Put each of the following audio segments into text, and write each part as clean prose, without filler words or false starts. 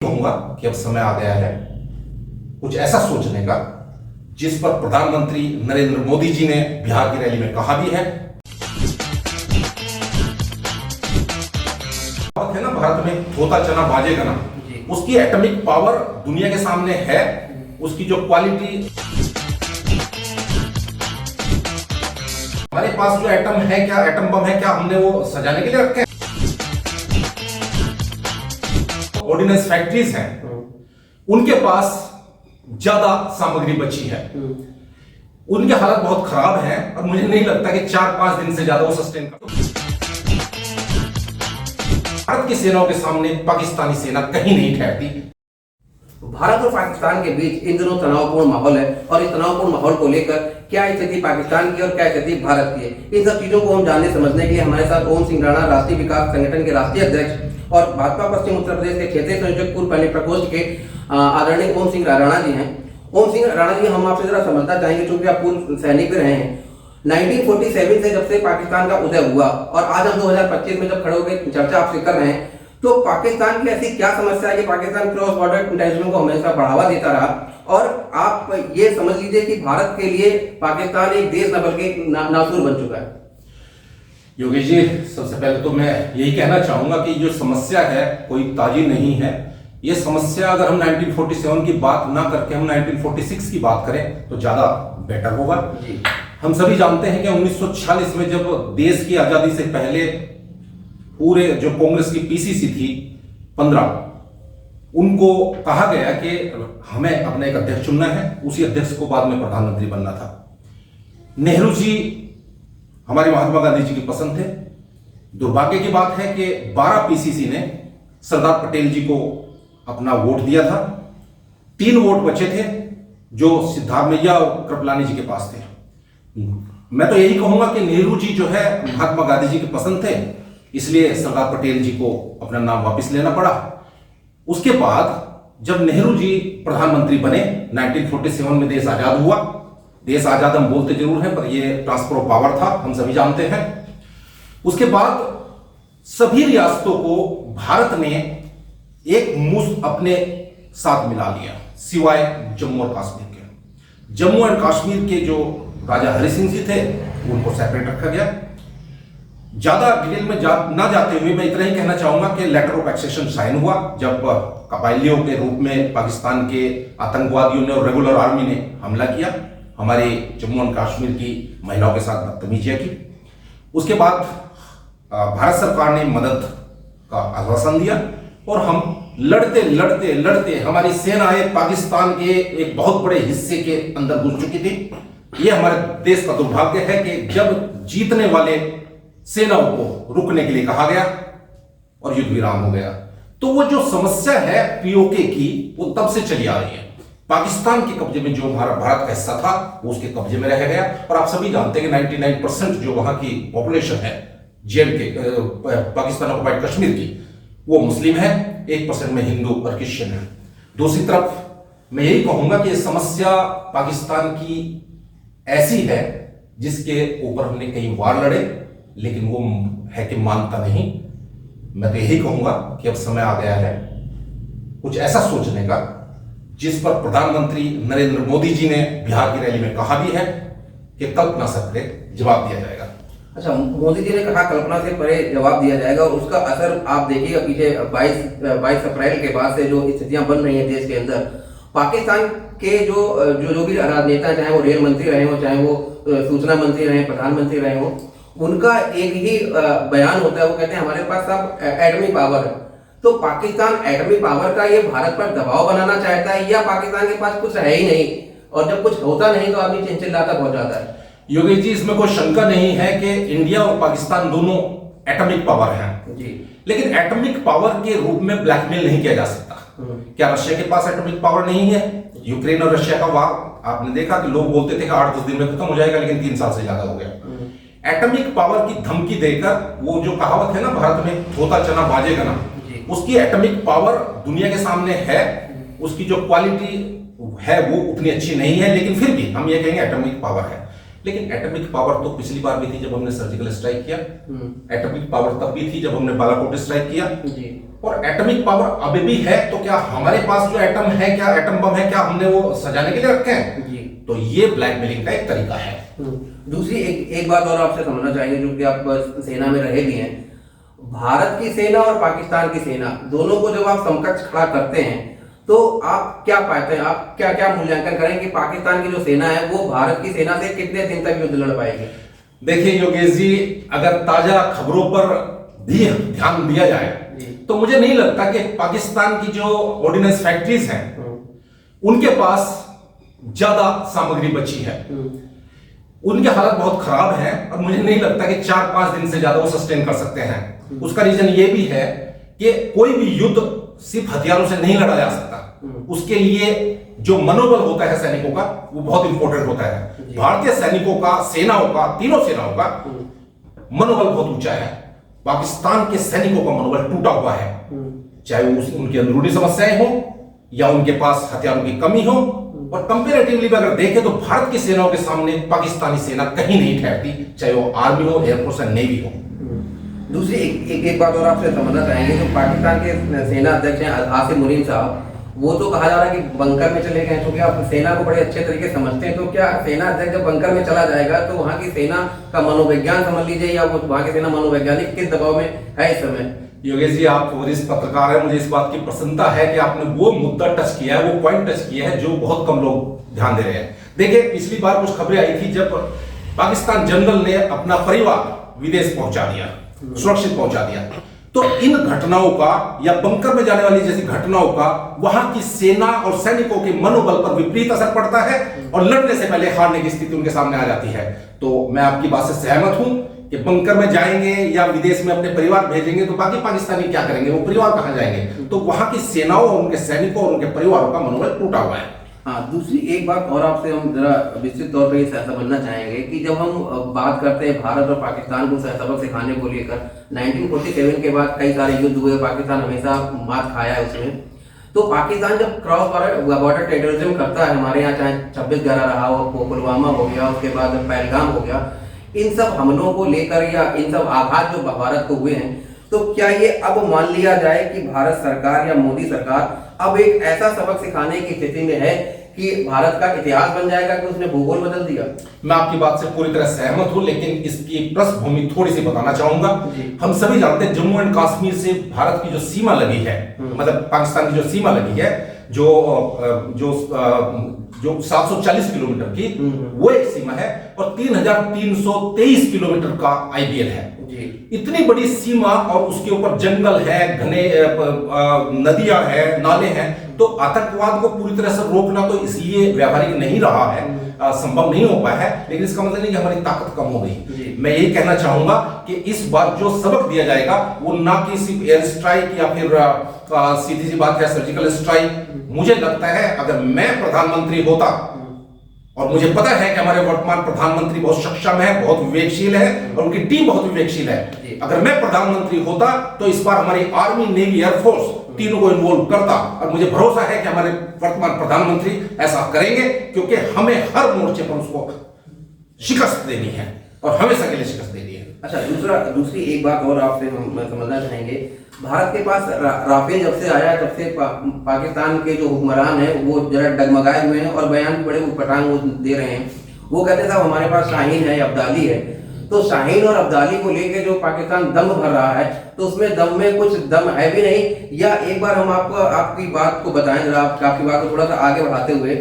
कहूंगा कि अब समय आ गया है कुछ ऐसा सोचने का जिस पर प्रधानमंत्री नरेंद्र मोदी जी ने बिहार की रैली में कहा भी है। है ना, भारत में धोता चना बाजेगा ना, उसकी एटॉमिक पावर दुनिया के सामने है। उसकी जो क्वालिटी, हमारे पास जो एटम है, क्या एटम बम है, क्या हमने वो सजाने के लिए रखे हैं? ऑर्डिनेंस फैक्ट्रीज हैं, उनके पास ज्यादा सामग्री बची है, उनके हालत बहुत खराब है और मुझे नहीं लगता कि 4-5 दिन से ज्यादा वो सस्टेन कर। भारत की सेनाओं के सामने पाकिस्तानी सेना कहीं नहीं ठहरती। भारत और पाकिस्तान के बीच इन दिनों तनावपूर्ण माहौल है और इस तनावपूर्ण माहौल को लेकर क्या स्थिति पाकिस्तान की और क्या स्थिति भारत की है, इन सब चीजों को हम जानने समझने के लिए हमारे साथ ओम सिंह राणा, राष्ट्रीय विकास संगठन के राष्ट्रीय अध्यक्ष और भाजपा पश्चिम उत्तर प्रदेश के क्षेत्रीय संयोजक पूर्व पहले प्रकोष्ठ के आदरणीय ओम सिंह राणा जी हैं। ओम सिंह राणा जी, हम आपसे जरा समझना चाहेंगे, क्योंकि आप पूर्व सैनिक भी रहे हैं। 1947 से जब से पाकिस्तान का उदय हुआ और आज हम 2025 में जब खड़े होकर चर्चा आपसे कर रहे हैं, तो पाकिस्तान की ऐसी क्या समस्या है कि पाकिस्तान क्रॉस बॉर्डर टेररिज्म को हमेशा बढ़ावा देता रहा, और आप ये समझ लीजिए कि भारत के लिए पाकिस्तान एक देश न बल्कि नासूर बन चुका है। योगेश जी, सबसे पहले तो मैं यही कहना चाहूंगा कि जो समस्या है कोई ताजी नहीं है। ये समस्या अगर हम 1947 की बात ना करके हम 1946 की बात करें तो ज्यादा बेटर होगा। हम सभी जानते हैं कि 1946 में जब देश की आजादी से पहले पूरे जो कांग्रेस की पीसीसी थी 15, उनको कहा गया कि हमें अपना एक अध्यक्ष चुनना है, उसी अध्यक्ष को बाद में प्रधानमंत्री बनना था। नेहरू जी हमारे महात्मा गांधी जी की पसंद थे। दुर्भाग्य की बात है कि 12 पीसीसी ने सरदार पटेल जी को अपना वोट दिया था। 3 वोट बचे थे जो सिद्धारमैया और कृपलानी जी के पास थे। मैं तो यही कहूंगा कि नेहरू जी जो है महात्मा गांधी जी के पसंद थे, इसलिए सरदार पटेल जी को अपना नाम वापस लेना पड़ा। उसके बाद जब नेहरू जी प्रधानमंत्री बने 1947 में देश आजाद हुआ। देश आजाद हम बोलते जरूर हैं, पर यह ट्रांसफर ऑफ पावर था, हम सभी जानते हैं। उसके बाद सभी रियासतों को भारत ने एक मुश्त अपने साथ मिला लिया, सिवाय जम्मू और कश्मीर के। जम्मू एंड कश्मीर के जो राजा हरि सिंह जी थे उनको सेपरेट रखा गया। ज्यादा डिटेल में ना जाते हुए मैं इतना ही कहना चाहूंगा कि लेटर ऑफ एक्सेशन साइन हुआ जब कबायलियों के रूप में पाकिस्तान के आतंकवादियों ने और रेगुलर आर्मी ने हमला किया, हमारे जम्मू एंड कश्मीर की महिलाओं के साथ बदतमीजियां की। उसके बाद भारत सरकार ने मदद का आश्वासन दिया और हम लड़ते लड़ते लड़ते हमारी सेनाएं पाकिस्तान के एक बहुत बड़े हिस्से के अंदर घुस चुकी थी। यह हमारे देश का दुर्भाग्य है कि जब जीतने वाले सेनाओं को रुकने के लिए कहा गया और युद्ध विराम हो गया, तो वो जो समस्या है पीओके की, वो तब से चली आ रही है। पाकिस्तान के कब्जे में जो हमारा भारत का हिस्सा था वो उसके कब्जे में रह गया। और आप सभी जानते हैं कि 99% जो वहां की पॉपुलेशन है जेएंडके पाकिस्तान ऑक्युपाइड कश्मीर की, वो मुस्लिम है। 1% में हिंदू और क्रिश्चियन है। दूसरी तरफ मैं यही कहूंगा कि समस्या पाकिस्तान की ऐसी है जिसके ऊपर हमने कई वार लड़े, लेकिन वो है कि मानता नहीं। मैं तो यही कहूंगा कि अब समय आ गया है कुछ ऐसा सोचने का जिस पर प्रधानमंत्री नरेंद्र मोदी जी ने बिहार की रैली में कहा भी है कि कल्पना से परे जवाब दिया जाएगा। अच्छा, मोदी जी ने कहा कल्पना से परे जवाब दिया जाएगा, और उसका असर आप देखिएगा पीछे 22 अप्रैल के बाद से जो स्थितियां बन रही हैं देश के अंदर। पाकिस्तान के जो भी राजनेता, चाहे वो रेल मंत्री रहे हो, चाहे वो सूचना मंत्री रहे, प्रधानमंत्री रहे हो, उनका एक ही बयान होता है, वो कहते हैं हमारे पास सब एटमी पावर है। तो पाकिस्तान एटमी पावर का ये भारत पर दबाव बनाना चाहता है, या पाकिस्तान के पास कुछ है ही नहीं, और जब कुछ होता नहीं तो आदमी चिंचिल्लाता पहुंच जाता है? योगेश जी, इसमें कोई शंका नहीं है कि इंडिया और पाकिस्तान दोनों एटॉमिक पावर हैं जी, लेकिन लेकिन एटॉमिक पावर के रूप में ब्लैकमेल नहीं किया जा सकता। क्या रशिया के पास एटॉमिक पावर नहीं है? यूक्रेन और रशिया का वार आपने देखा कि लोग बोलते थे कि 8-10 दिन में खत्म हो जाएगा, लेकिन 3 साल से ज्यादा हो गया। एटॉमिक पावर की धमकी देकर, वो जो कहावत है ना, भारत में धोता चना बाजेगा ना, उसकी एटॉमिक पावर दुनिया के सामने है। उसकी जो क्वालिटी है वो उतनी अच्छी नहीं है, लेकिन फिर भी हम ये कहेंगे एटॉमिक पावर है। लेकिन एटॉमिक पावर तो पिछली बार भी थी जब हमने सर्जिकल स्ट्राइक किया। एटॉमिक पावर तब भी थी जब हमने बालाकोट स्ट्राइक किया। और एटॉमिक पावर अभी भी है, तो क्या हमारे पास जो एटम है, क्या एटम बम है, क्या हमने वो सजाने के लिए रखे हैं? जी। तो ये ब्लैकमेलिंग का एक तरीका है। दूसरी एक बात और आपसे समझना चाहेंगे, जो कि आप सेना में रहे भी हैं, भारत की सेना और पाकिस्तान की सेना दोनों को जब आप समकक्ष खड़ा करते हैं तो आप क्या पाते हैं, आप क्या क्या मूल्यांकन करें कि पाकिस्तान की जो सेना है वो भारत की सेना से कितने दिन तक युद्ध लड़ पाएगी? देखिए योगेश जी, अगर ताजा खबरों पर भी ध्यान दिया जाए तो मुझे नहीं लगता कि पाकिस्तान की जो ऑर्डिनेंस फैक्ट्रीज हैं उनके पास ज्यादा सामग्री बची है। उनकी हालत बहुत खराब है और मुझे नहीं लगता कि 4-5 दिन से ज्यादा वो सस्टेन कर सकते हैं। उसका रीजन ये भी है कि कोई भी युद्ध सिर्फ हथियारों से नहीं लड़ा जा सकता। उसके लिए जो मनोबल होता है सैनिकों का, वो बहुत इंपॉर्टेंट होता है। भारतीय सैनिकों का, सेनाओं का, तीनों सेनाओं का मनोबल बहुत ऊंचा है। पाकिस्तान के सैनिकों का मनोबल टूटा हुआ है, चाहे वो उनकी अंदरूनी समस्याएं हो या उनके पास हथियारों की कमी हो। और कंपैरेटिवली अगर देखें तो भारत की सेनाओं के सामने पाकिस्तानी सेना कहीं नहीं ठहरती, चाहे वो आर्मी हो, एयरफोर्स या नेवी हो। दूसरी एक बात और आपसे समझना चाहेंगे, जो पाकिस्तान के सेना अध्यक्ष हैं आसिम मुनीम साहब, वो तो कहा जा रहा है कि बंकर में चले गए, क्योंकि आप सेना को बड़े अच्छे तरीके से समझते हैं। तो क्या सेना अध्यक्ष जब बंकर में चला जाएगा तो वहां की सेना का मनोविज्ञान समझ लीजिए, या वो वहां की सेना मनोवैज्ञानिक किस दबाव में है इस समय? योगेश जी, आप वरिष्ठ पत्रकार हैं, मुझे इस बात की प्रसन्नता है कि आपने वो मुद्दा टच किया है, वो पॉइंट टच किया है जो बहुत कम लोग ध्यान दे रहे हैं। देखिए, पिछली बार कुछ खबरें आई थी जब पाकिस्तान जनरल ने अपना परिवार विदेश पहुंचा दिया, सुरक्षित पहुंचा दिया। तो इन घटनाओं का या बंकर में जाने वाली जैसी घटनाओं का वहां की सेना और सैनिकों के मनोबल पर विपरीत असर पड़ता है और लड़ने से पहले हारने की स्थिति उनके सामने आ जाती है। तो मैं आपकी बात से सहमत हूं कि बंकर में जाएंगे या विदेश में अपने परिवार भेजेंगे तो बाकी पाकिस्तानी क्या करेंगे, वो परिवार कहां जाएंगे? तो वहां की सेनाओं और उनके सैनिकों और उनके परिवारों का मनोबल टूटा हुआ है। हाँ, दूसरी एक बात और आपसे हम जरा विस्तृत तौर पर ये समझना चाहेंगे कि जब हम बात करते हैं भारत और पाकिस्तान को सबक सिखाने को लेकर, 1947 के बाद कई सारे युद्ध हुए, पाकिस्तान हमेशा मात खाया है उसमें। तो पाकिस्तान जब क्रॉस बॉर्डर टेररिज्म करता है, हमारे यहाँ चाहे 26/11 रहा हो, पुलवामा हो गया, उसके बाद पहलगाम हो गया, इन सब हमलों को लेकर या इन सब आघात जो भारत को हुए हैं, तो क्या ये अब मान लिया जाए कि भारत सरकार या मोदी सरकार अब एक ऐसा सबक सिखाने की स्थिति में है कि भारत का इतिहास बन जाएगा कि उसने भूगोल बदल दिया? मैं आपकी बात से पूरी तरह सहमत हूं, लेकिन इसकी पृष्ठभूमि थोड़ी सी बताना चाहूंगा। हम सभी जानते हैं जम्मू एंड कश्मीर से भारत की जो सीमा लगी है, मतलब पाकिस्तान की जो सीमा लगी है, जो 740 किलोमीटर की, वो एक सीमा है और 3323 किलोमीटर का आईबीएल है। इतनी बड़ी सीमा और उसके ऊपर जंगल है, घने नदियां हैं, नाले हैं। तो आतंकवाद को पूरी तरह से रोकना तो इसलिए व्यावहारिक नहीं रहा है, संभव नहीं हो पाया है, लेकिन इसका मतलब नहीं कि हमारी ताकत कम हो गई। मैं यही कहना चाहूंगा कि इस बार जो सबक दिया जाएगा वो ना कि सिर्फ एयर स्ट्राइक या फिर सीधी सी बात है सर्जिकल स्ट्राइक। मुझे लगता है अगर मैं प्रधानमंत्री होता, और मुझे पता है कि हमारे वर्तमान प्रधानमंत्री बहुत सक्षम है, बहुत विवेकशील है और उनकी टीम बहुत विवेकशील है, अगर मैं प्रधानमंत्री होता तो इस बार हमारी आर्मी, नेवी, एयरफोर्स तीनों को इन्वॉल्व करता। और मुझे भरोसा है कि हमारे वर्तमान प्रधानमंत्री ऐसा करेंगे, क्योंकि हमें हर मोर्चे पर उसको शिकस्त देनी है और हमेशा के लिए शिकस्त देनी है। अच्छा, दूसरी एक बात और आपसे हम समझना चाहेंगे, भारत के पास राफेल जब से आया तब से पाकिस्तान के जो हुक्मरान हैं वो जरा डगमगाए हुए हैं और बयान भी बड़े उटपटांग दे रहे हैं। वो कहते हैं साहब हमारे पास शाहीन है, अब्दाली है। तो शाहीन और अब्दाली को लेके जो पाकिस्तान दम भर रहा है, तो उसमें दम में कुछ दम है भी नहीं, या एक बार हम आपको आपकी बात को बताएं जरा, आपकी बात को थोड़ा सा आगे बढ़ाते हुए।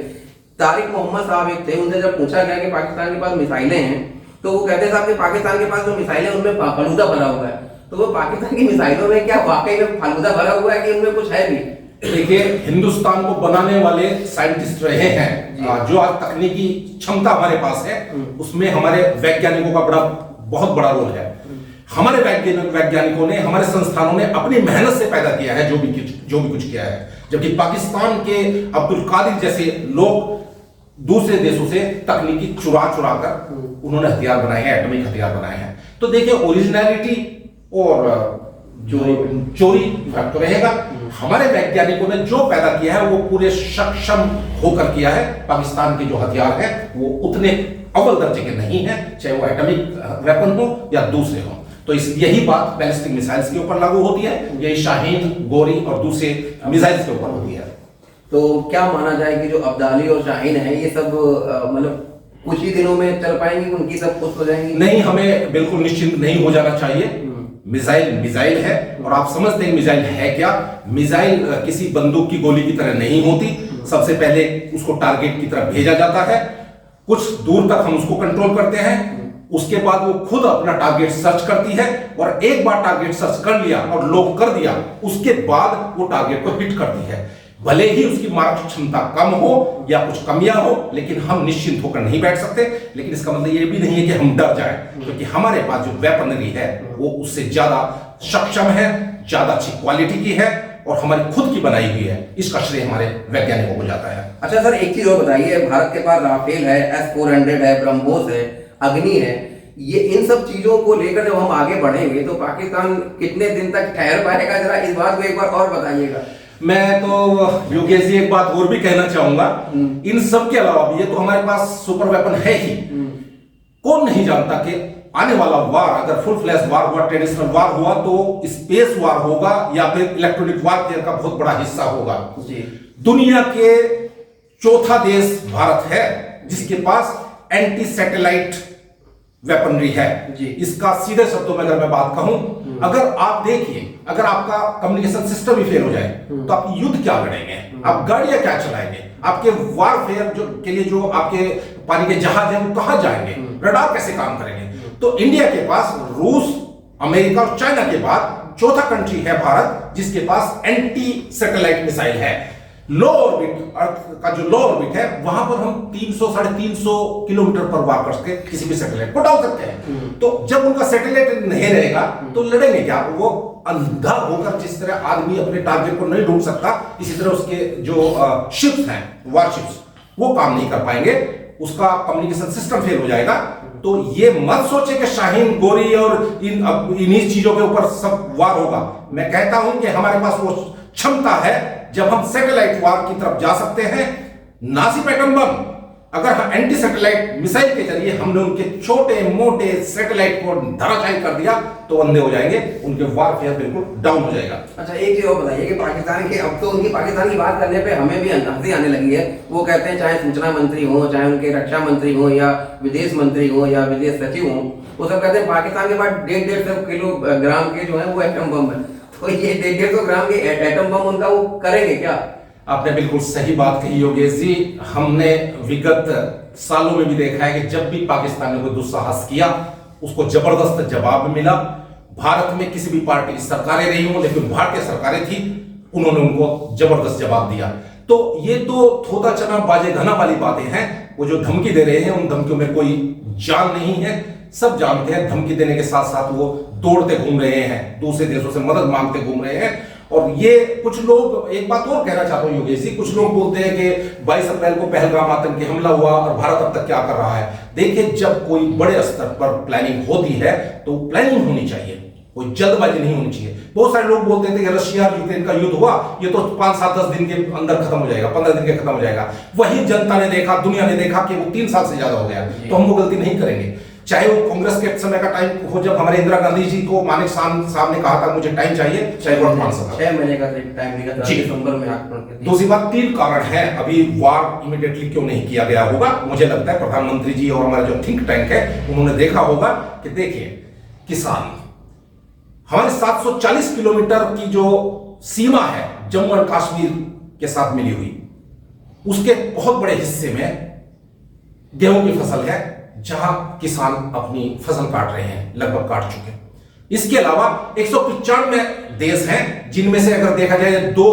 तारिक मोहम्मद साहब एक थे, उनसे जब पूछा गया कि पाकिस्तान के पास मिसाइलें हैं, तो वो कहते साहब कि पाकिस्तान के पास जो मिसाइलें उनमें फालूदा भरा हुआ है। तो वो पाकिस्तान की मिसाइलों में क्या वाकई में फालूदा भरा हुआ है कि उनमें कुछ है भी? देखिए, हिंदुस्तान को बनाने वाले साइंटिस्ट रहे हैं, जो आज तकनीकी क्षमता हमारे पास है उसमें हमारे वैज्ञानिकों का बहुत बड़ा रोल है। हमारे वैज्ञानिकों ने, हमारे संस्थानों ने अपनी मेहनत से पैदा किया है जो भी कुछ किया है, जबकि पाकिस्तान के अब्दुल कादिर जैसे लोग दूसरे देशों से तकनीकी चुरा कर उन्होंने हथियार बनाए हैं, एटॉमिक हथियार बनाए हैं। तो देखिए, ओरिजिनलिटी और जो चोरी फर्क तो रहेगा। हमारे वैज्ञानिकों ने जो पैदा किया है वो पूरे सक्षम होकर किया है। पाकिस्तान के जो हथियार हैं वो उतने अव्वल दर्जे के नहीं है, चाहे वो एटॉमिक वेपन हो या दूसरे हो। तो इस यही बात बैलिस्टिक मिसाइल्स के ऊपर लागू होती है, यही शाहीन, गोरी और दूसरे मिसाइल्स के ऊपर होती है। तो क्या माना जाए कि जो अब्दाली और शाहीन है ये सब मतलब कुछ ही दिनों में चल पाएंगी, उनकी सब कुछ हो जाएंगी? नहीं, हमें बिल्कुल निश्चिंत नहीं हो जाना चाहिए। मिसाइल मिसाइल है, और आप समझते हैं मिसाइल है क्या। मिसाइल किसी बंदूक की गोली की तरह नहीं होती। सबसे पहले उसको टारगेट की तरफ भेजा जाता है, कुछ दूर तक हम उसको कंट्रोल करते हैं, उसके बाद वो खुद अपना टारगेट सर्च करती है, और एक बार टारगेट सर्च कर लिया और लॉक कर दिया, उसके बाद वो टारगेट को हिट करती है। भले ही उसकी मारक क्षमता कम हो या कुछ कमियां हो, लेकिन हम निश्चिंत होकर नहीं बैठ सकते। लेकिन इसका मतलब ये भी नहीं है कि हम डर जाएं, क्योंकि हमारे पास जो वेपनरी है वो उससे ज्यादा सक्षम है, ज्यादा अच्छी क्वालिटी की है, और हमारी खुद की बनाई हुई है। इसका श्रेय हमारे वैज्ञानिकों को जाता है। अच्छा सर, एक चीज और बताइए, भारत के पास राफेल है, S-400 है, ब्रह्मोस है, अग्नि है, ये इन सब चीजों को लेकर जब हम आगे बढ़ेंगे तो पाकिस्तान कितने दिन तक ठहर पाएगा? जरा इस बात को एक बार और बताइएगा। मैं तो योगेश जी एक बात और भी कहना चाहूंगा, इन सब के अलावा भी ये तो हमारे पास सुपर वेपन है ही। कौन नहीं जानता कि आने वाला वार, अगर फुल फ्लैश वार हुआ, ट्रेडिशनल वार हुआ, तो स्पेस वार होगा या फिर इलेक्ट्रॉनिक वारफेयर का बहुत बड़ा हिस्सा होगा। जी। दुनिया के चौथा देश भारत है जिसके पास एंटी सैटेलाइट वेपनरी है। जी। इसका सीधे शब्दों में अगर मैं बात कहूं, अगर आप देखिए, अगर आपका कम्युनिकेशन सिस्टम ही फेल हो जाए तो आप युद्ध क्या लड़ेंगे, आप गाड़ियां क्या चलाएंगे, आपके वारफेयर जो के लिए जो आपके पानी के जहाज हैं वो कहां जाएंगे, रडार कैसे काम करेंगे। तो इंडिया के पास रूस, अमेरिका और चाइना के बाद चौथा कंट्री है भारत जिसके पास एंटी सैटेलाइट मिसाइल है। लो ऑर्बिट, अर्थ का जो लो ऑर्बिट है, वहां पर हम 300-350 किलोमीटर पर वार करके किसी भी सैटेलाइट को डाल सकते हैं। तो जब उनका सैटेलाइट नहीं रहेगा तो लड़ेंगे क्या? वो अंधा होकर जिस तरह आदमी अपने टारगेट को नहीं ढूंढ सकता, इसी तरह उसके जो शिप्स हैं, वारशिप्स, वो काम नहीं कर पाएंगे, उसका कम्युनिकेशन सिस्टम फेल हो जाएगा। तो ये मत सोचे कि शाहीन, गोरी और इन्हीं चीजों के ऊपर सब वार होगा। मैं कहता हूं कि हमारे पास वो क्षमता है जब हम सैटेलाइट वार की तरफ जा सकते हैं। नासिब एटम बम, अगर हम एंटी सैटेलाइट मिसाइल के जरिए हमने उनके छोटे मोटे सैटेलाइट को धराशायी कर दिया तो अंधे हो जाएंगे, उनके वारफेयर बिल्कुल डाउन हो जाएगा। अच्छा, एक चीज और बताइए कि पाकिस्तान के, अब तो उनकी पाकिस्तान की बात करने पे हमें भी हंसी आने लगी है। वो कहते हैं चाहे सूचना मंत्री हो, चाहे उनके रक्षा मंत्री हो, या विदेश मंत्री हो, या विदेश सचिव हो, वो सब कहते हैं पाकिस्तान के पास 150 किलोग्राम के जो है वो एटम बम है। तो ये 150 ग्राम के एटम बम उनका वो करेंगे क्या? आपने बिल्कुल सही बात कही योगेश जी। हमने विगत सालों में भी देखा है कि जब भी पाकिस्तान ने कोई दुस्साहस किया उसको जबरदस्त जवाब मिला। भारत में किसी भी पार्टी की सरकारें रही हो, लेकिन भारतीय सरकारें थी, उन्होंने उनको जबरदस्त जवाब दिया। तो ये तो थोड़ा चना बाजे घना वाली बातें हैं। वो जो धमकी दे रहे हैं उन धमकियों में कोई जान नहीं है। सब जानते हैं धमकी देने के साथ साथ वो दौड़ते घूम रहे हैं, दूसरे देशों से मदद मांगते घूम रहे हैं। और ये कुछ लोग, एक बात और कहना चाहता हूं योगेश जी, कुछ लोग बोलते हैं कि 22 अप्रैल को पहलगाम आतंकी हमला हुआ और भारत अब तक क्या कर रहा है। देखिए, जब कोई बड़े स्तर पर प्लानिंग होती है तो प्लानिंग होनी चाहिए, कोई जल्दबाजी नहीं होनी चाहिए। बहुत सारे लोग बोलते थे कि रशिया और यूक्रेन का युद्ध हुआ, ये तो 5-7-10 दिन के अंदर खत्म हो जाएगा, 15 दिन के खत्म हो जाएगा। वही जनता ने देखा, दुनिया ने देखा कि वो 3 साल से ज्यादा हो गया। तो हम वो गलती नहीं करेंगे। चाहे वो कांग्रेस के समय का टाइम हो, जब हमारे इंदिरा गांधी जी को मानिक साहब ने कहा था मुझे टाइम चाहिए, चाहे वर्तमान समय 6 महीने का टाइम लिया था दिसंबर में। दूसरी बात, 3 कारण है अभी वार इमीडिएटली क्यों नहीं किया गया होगा। मुझे लगता है प्रधानमंत्री जी और हमारा जो थिंक टैंक है उन्होंने देखा होगा कि देखिए, किसान, हमारे 740 किलोमीटर की जो सीमा है जम्मू और कश्मीर के साथ मिली हुई, उसके बहुत बड़े हिस्से में गेहूं की फसल है, जहां किसान अपनी फसल काट रहे हैं, लगभग काट चुके हैं। इसके अलावा 195 देश हैं, जिनमें से अगर देखा जाए 2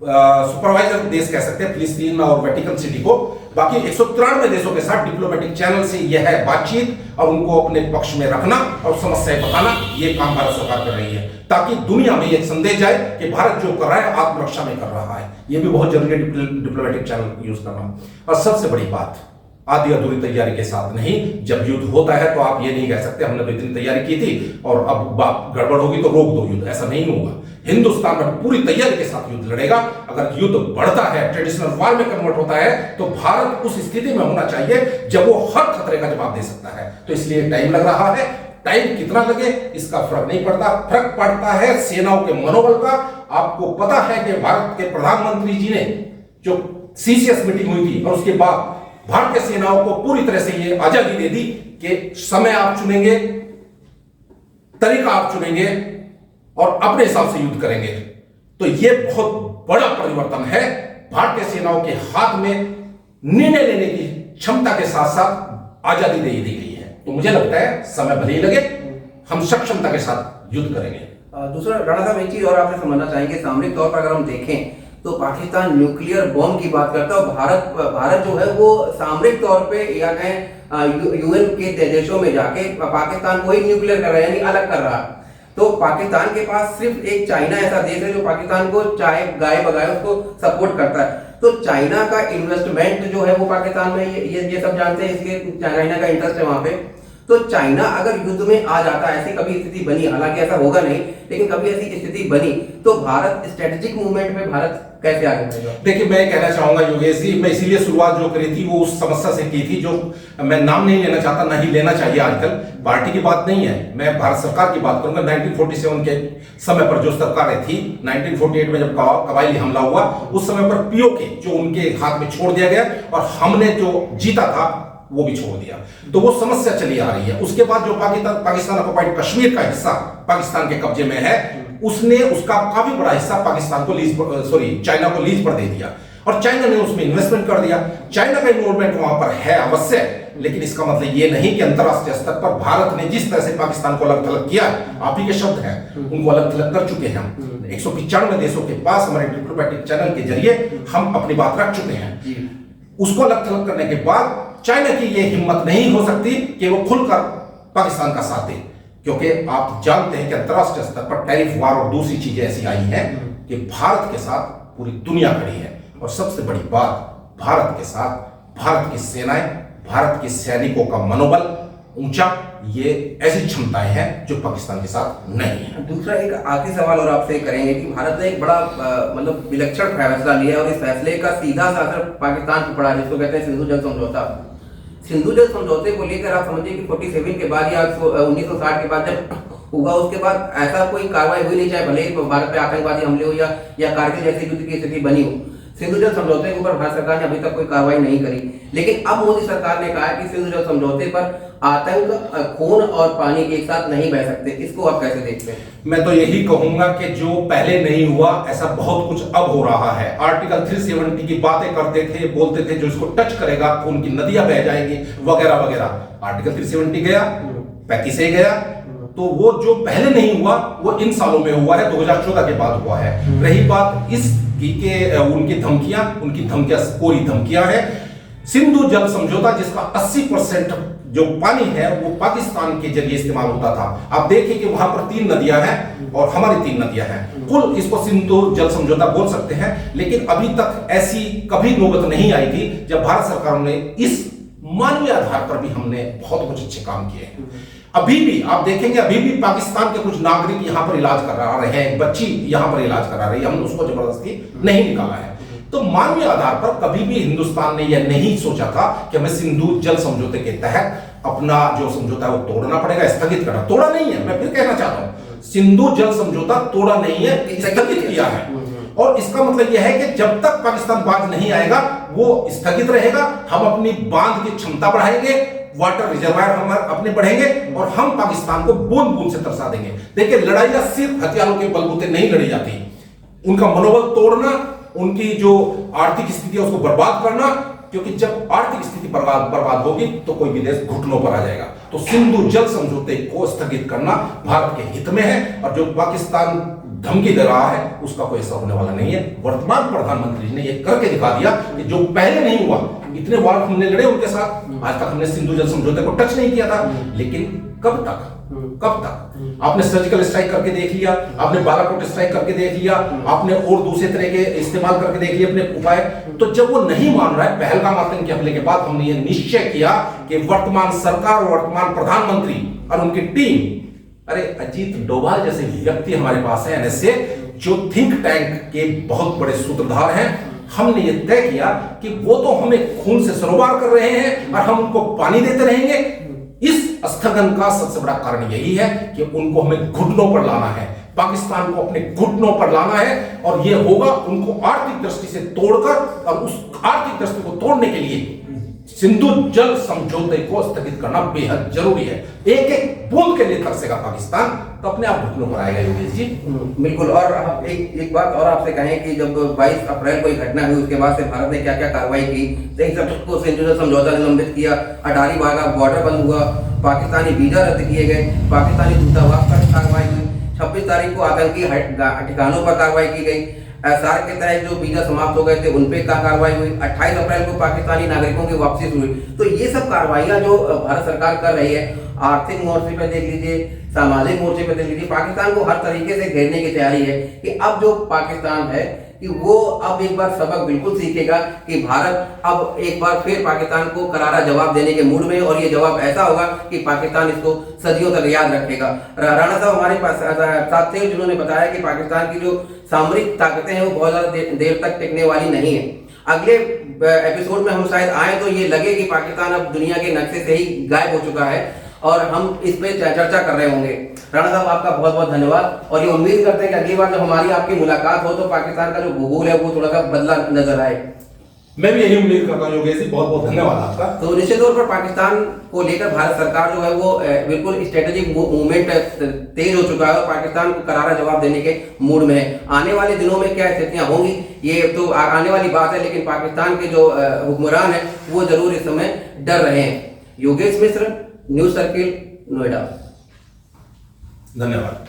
सुपरवाइजर देश कह सकते हैं, फिलिस्तीन और वेटिकन सिटी को। बाकी 193 देशों के साथ डिप्लोमेटिक चैनल से यह है बातचीत और उनको अपने पक्ष में रखना और समस्याएं बताना, ये काम भारत सरकार कर रही है, ताकि दुनिया में यह संदेश जाए कि भारत जो कर रहा है आत्मरक्षा में कर रहा है। यह भी बहुत जरूरी है डिप्लोमेटिक चैनल यूज करना। और सबसे बड़ी बात, आधी अधूरी तैयारी के साथ नहीं। जब युद्ध होता है तो आप ये नहीं कह सकते हमने तो इतनी तैयारी की थी और अब बात गड़बड़ होगी तो रोक दो युद्ध, ऐसा नहीं होगा। हिंदुस्तान में पूरी तैयारी के साथ युद्ध लड़ेगा। अगर युद्ध बढ़ता है, ट्रेडिशनल वार में कन्वर्ट होता है, तो भारत उस स्थिति में होना चाहिए जब वो हर खतरे का जवाब दे सकता है। तो इसलिए टाइम लग रहा है। टाइम कितना लगे इसका फर्क नहीं पड़ता, फर्क पड़ता है सेनाओं के मनोबल का। आपको पता है कि भारत के प्रधानमंत्री जी ने जो सीसीएस मीटिंग हुई थी और उसके बाद भारतीय सेनाओं को पूरी तरह से ये आजादी दे दी कि समय आप चुनेंगे, तरीका आप चुनेंगे और अपने हिसाब से युद्ध करेंगे। तो ये बहुत बड़ा परिवर्तन है। भारतीय सेनाओं के हाथ में निर्णय लेने की क्षमता के साथ साथ आजादी दे दी गई है। तो मुझे लगता है समय भले ही लगे, हम सक्षमता के साथ युद्ध करेंगे। दूसरा राणा साहब, एक चीज और आपसे समझना चाहेंगे, सामरिक तौर पर अगर हम देखें तो पाकिस्तान न्यूक्लियर बॉम्ब की बात करता है और भारत जो है वो सामरिक तौर पे या कहें यूएन के देशों में जाके पाकिस्तान को ही न्यूक्लियर कर रहा है, यानी अलग कर रहा है। तो पाकिस्तान के पास सिर्फ एक चाइना ऐसा देश है जो पाकिस्तान को चाहे गाए बगाए उसको सपोर्ट करता है। तो चाइना का इन्वेस्टमेंट जो है वो पाकिस्तान में, ये सब जानते हैं, इसलिए चाइना का इंटरेस्ट है वहां पे। तो चाइना अगर युद्ध में आ जाता है, ऐसी कभी स्थिति बनी, हालांकि ऐसा होगा नहीं, लेकिन कभी ऐसी स्थिति बनी तो भारत स्ट्रेटेजिक मूवमेंट में भारत कैसे आगे बढ़ेगा? देखिए, मैं कहना चाहूंगा योगेश जी, मैं इसीलिए शुरुआत जो करी थी वो उस समस्या से की थी जो मैं नाम नहीं लेना चाहता, ना ही लेना चाहिए। आजकल पार्टी की बात नहीं है, मैं भारत सरकार की बात करूंगा। 1947 के समय पर जो सरकारें थी, 1948 में जब कबायली हमला हुआ उस समय पर पीओके जो उनके हाथ में छोड़ दिया गया और हमने जो जीता था वो भी छोड़ दिया। तो वो समस्या चली आ रही है। उसके बाद जो पाकिस्तान ऑक्युपाइड कश्मीर का हिस्सा पाकिस्तान के कब्जे में है, उसने उसका काफी बड़ा हिस्सा पाकिस्तान को चाइना को लीज पर दे दिया और चाइना ने उसमें इन्वेस्टमेंट कर दिया। चाइना का इन्वॉल्वमेंट वहां पर है अवश्य, लेकिन इसका मतलब ये नहीं कि अंतरराष्ट्रीय स्तर पर भारत ने जिस तरह से पाकिस्तान को अलग थलग किया, आप ही के शब्द हैं, उनको अलग थलग कर चुके हैं हम। 195 देशों के पास हमारे डिप्लोमेटिक चैनल के जरिए हम अपनी बात रख चुके हैं। उसको अलग थलग करने के बाद चाइना की ये हिम्मत नहीं हो सकती कि वो खुलकर पाकिस्तान का साथ दे, क्योंकि आप जानते हैं कि अंतरराष्ट्रीय स्तर पर टैरिफ वार और दूसरी चीजें ऐसी आई हैं कि भारत के साथ पूरी दुनिया खड़ी है। और सबसे बड़ी बात, भारत के साथ भारत की सेनाएं, भारत के सैनिकों का मनोबल ऊंचा, ये ऐसी क्षमताएं हैं जो पाकिस्तान के साथ नहीं है। दूसरा एक आखिरी सवाल और आपसे करेंगे कि भारत ने एक बड़ा मतलब विलक्षण फैसला लिया और इस फैसले का सीधा सा असर पाकिस्तान पर पड़ा, जिसको कहते हैं सिंधु जल समझौता। सिंधु जल समझौते को लेकर आप समझिए कि 47 के बाद या 1960 के बाद जब हुआ, उसके बाद ऐसा कोई कार्रवाई हुई नहीं, चाहे भले ही भारत पे आतंकवादी हमले हो या कारगिल जैसी युद्ध की स्थिति बनी हो। सिंधु जल समझौते के ऊपर भारत सरकार ने अभी तक कोई कार्रवाई नहीं करी, लेकिन अब मोदी सरकार ने कहा है कि सिंधु जल समझौते पर आतंक, खून और पानी एक साथ नहीं बह सकते। इसको आप कैसे देखते हैं? मैं तो यही कहूंगा कि जो पहले नहीं हुआ ऐसा बहुत कुछ अब हो रहा है। आर्टिकल 370 की बातें करते थे, बोलते थे जो इसको टच करेगा खून की नदियां बह जाएंगी वगैरह वगैरह। आर्टिकल 370 गया, 35 गया, तो वो जो पहले नहीं हुआ वो इन सालों में हुआ है, 2014 के बाद हुआ है। रही बात इस के उनकी धमकियां कोरी धमकियां हैं। सिंधु जल समझौता जिसका 80% जो पानी है वो पाकिस्तान के जरिए इस्तेमाल होता था। आप देखिए कि वहां पर 3 नदियां हैं और हमारी 3 नदियां हैं, कुल इसको सिंधु जल समझौता बोल सकते हैं। लेकिन अभी तक ऐसी कभी नौबत नहीं आई थी जब भारत सरकार ने इस मानवीय आधार पर भी हमने बहुत कुछ अच्छे काम किए हैं। अभी भी आप देखेंगे, अभी भी पाकिस्तान के कुछ नागरिक यहां पर इलाज करा रहे हैं, एक बच्ची यहां पर इलाज करा रही है, हमने उसको जबरदस्ती नहीं निकाला है। तो मानवीय आधार पर कभी भी हिंदुस्तान ने यह नहीं सोचा था कि हमें सिंधु जल समझौते के तहत अपना जो समझौता है वो तोड़ना पड़ेगा, स्थगित करना। तोड़ा नहीं है, मैं फिर कहना चाहता हूं, सिंधु जल समझौता तोड़ा नहीं है, स्थगित किया है। और इसका मतलब यह है कि जब तक पाकिस्तान बाज नहीं आएगा वो स्थगित रहेगा। हम अपनी बांध की क्षमता बढ़ाएंगे, वाटर रिजर्वायर हम अपने बढ़ेंगे और हम पाकिस्तान को बूंद बूंद से तरसा देंगे। देखिए, लड़ाइयां सिर्फ हथियारों के बलबूते नहीं लड़ी जाती, उनका मनोबल तोड़ना, उनकी जो आर्थिक स्थिति है उसको बर्बाद करना, क्योंकि जब आर्थिक स्थिति बर्बाद होगी तो कोई भी देश घुटनों पर आ जाएगा। तो सिंधु जल समझौते को स्थगित करना भारत के हित में है और जो पाकिस्तान धमकी दे रहा है उसका कोई असर होने वाला नहीं है। वर्तमान प्रधानमंत्री ने यह करके दिखा दिया कि जो पहले नहीं हुआ, इतने वार हमने लड़े उनके साथ, आज तक हमने सिंधु जल समझौते को टच नहीं किया था, लेकिन कब तक आपने सर्जिकल स्ट्राइक करके देख लिया, आपने बालाकोट स्ट्राइक करके देख लिया, आपने और दूसरे तरह के इस्तेमाल करके देख लिया अपने उपाय। तो जब वो नहीं मान रहा है, पहलगाम आतंकी हमले के बाद हमने ये निश्चय किया कि वर्तमान सरकार और वर्तमान प्रधानमंत्री और उनकी टीम, अरे अजीत डोभाल जैसे व्यक्ति हमारे पास है एनएसए, जो थिंक टैंक के बहुत बड़े सूत्रधार हैं, हमने ये तय किया कि वो तो हमें खून से सरोवर कर रहे हैं और हम उनको पानी देते रहेंगे। इस स्थगन का सबसे बड़ा कारण यही है कि उनको हमें घुटनों पर लाना है, पाकिस्तान को अपने घुटनों पर लाना है, और यह होगा उनको आर्थिक दृष्टि से तोड़कर, और उस आर्थिक दृष्टि को तोड़ने के लिए सिंधु जल समझौते को स्थगित करना बेहद जरूरी है। एक एक बूंद के लिए तरसेगा पाकिस्तान तो अपने आप घुटनों पर आएगा योगेश जी। बिल्कुल। और एक बात और आपसे कहें कि जब 22 अप्रैल को घटना हुई उसके बाद से भारत ने क्या क्या कार्रवाई की, तो एक सबको सिंधु जल समझौता निलंबित किया, अटारी वाघा बॉर्डर बंद हुआ, पाकिस्तानी वीजा रद्द किए गए, पाकिस्तानी दूतावास पर कार्रवाई हुई, 26 तारीख को आतंकी ठिकानों पर कार्रवाई की गई, सार्क के तहत जो वीजा समाप्त हो गए थे उन पे कार्रवाई हुई, 28 अप्रैल को पाकिस्तानी नागरिकों की वापसी हुई। तो ये सब कार्रवाइयां जो भारत सरकार कर रही है, आर्थिक मोर्चे पे देख लीजिए, सामाजिक मोर्चे पे देख लीजिए, पाकिस्तान को हर तरीके से घेरने की तैयारी है कि अब जो पाकिस्तान है कि वो अब एक बार सबक बिल्कुल सीखेगा कि भारत अब एक बार फिर पाकिस्तान को करारा जवाब देने के मूड में, और ये जवाब ऐसा होगा कि पाकिस्तान इसको सदियों तक याद रखेगा। राणा साहब हमारे पास साथ थे जिन्होंने बताया कि पाकिस्तान की जो सामरिक ताकतें हैं वो बहुत ज्यादा देर तक टिकने वाली नहीं है। अगले एपिसोड में हम शायद आए तो ये लगे कि पाकिस्तान अब दुनिया के नक्शे से ही गायब हो चुका है, और हम इस पे चर्चा कर रहे होंगे। राणा साहब आपका बहुत बहुत धन्यवाद, और ये उम्मीद करते हैं कि अगली बार जब हमारी आपकी मुलाकात हो तो पाकिस्तान का जो भूगोल है वो थोड़ा सा बदला नजर आए। मैं भी यही उम्मीद करता हूँ योगेश जी, बहुत बहुत धन्यवाद आपका। तो निश्चित तौर पर पाकिस्तान को लेकर भारत सरकार जो है वो बिल्कुल स्ट्रेटेजिक मूवमेंट तेज हो चुका है और पाकिस्तान को करारा जवाब देने के मूड में है। आने वाले दिनों में क्या स्थितियां होंगी ये तो आने वाली बात है, लेकिन पाकिस्तान के जो हुक्मरान है वो जरूर इस समय डर रहे हैं। योगेश मिश्र, न्यूज सर्किल, नोएडा। धन्यवाद।